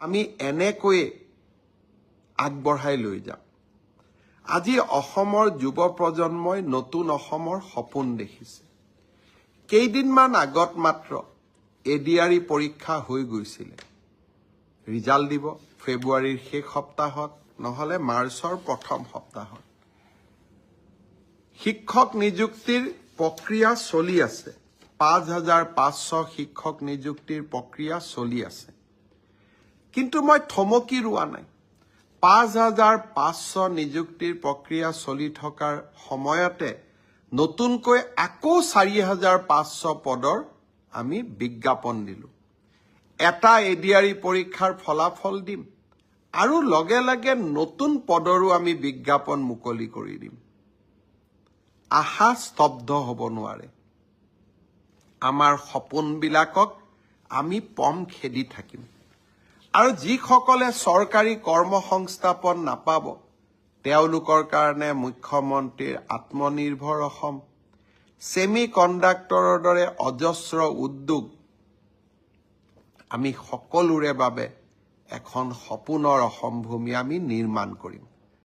আমি এনেকৈ আগবঢ়াই লৈ যাম। আজি অসমৰ যুৱ প্ৰজন্মই নতুন অসমৰ সপোন দেখিছে। কেইদিনমান আগত মাত্ৰ এডিআৰই পৰীক্ষা হৈ গৈছিলে। ৰিজাল্ট দিব ফেব্ৰুৱাৰীৰ শেষ সপ্তাহত নহলে মাৰ্চৰ প্ৰথম সপ্তাহত। শিক্ষক নিযুক্তিৰ প্ৰক্ৰিয়া চলি আছে। ৫,৫০০ শিক্ষক নিযুক্তিৰ প্ৰক্ৰিয়া চলি আছে। কিন্তু মই থমকি ৰোৱা নাই। ৫,৫০০ নিযুক্তিৰ প্ৰক্ৰিয়া চলি থকাৰ সময়তে নতুনকৈ আকৌ ৪,৫০০ পদৰ আমি বিজ্ঞাপন দিলোঁ। এটা এডিআৰই পৰীক্ষাৰ ফলাফল দিম আৰু লগে লগে নতুন পদৰো আমি বিজ্ঞাপন মুকলি কৰি দিম। আশা স্তব্ধ হ'ব নোৱাৰে। আমাৰ সপোনবিলাকক আমি পম খেদি থাকিম। আৰু যিসকলে চৰকাৰী কৰ্মসংস্থাপন নাপাব তেওঁলোকৰ কাৰণে মুখ্যমন্ত্ৰীৰ আত্মনিৰ্ভৰ অসম, ছেমি কণ্ডাক্টৰৰ দৰে অজস্ৰ উদ্যোগ আমি সকলোৰে বাবে এখন সপোনৰ অসম ভূমি আমি নিৰ্মাণ কৰিম।